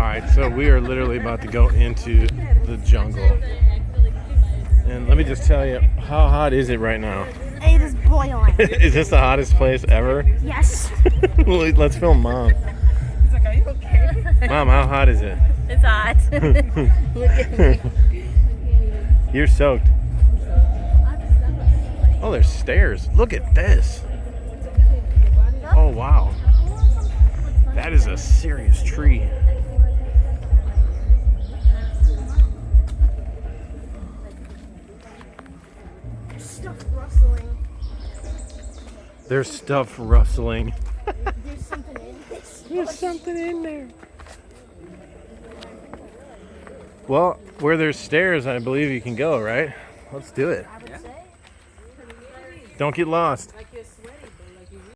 Alright, so we are literally about to go into the jungle. And let me just tell you, how hot is it right now? It is boiling. Is this the hottest place ever? Yes. Let's film Mom. He's like, are you okay? Mom, how hot is it? It's hot. You're soaked. Oh, there's stairs. Look at this. Oh, wow. That is a serious tree. Stuff rustling. There's stuff rustling. There's something in this. There's something in there. Well, where there's stairs, I believe you can go, right? Let's do it. I would say. Don't get lost.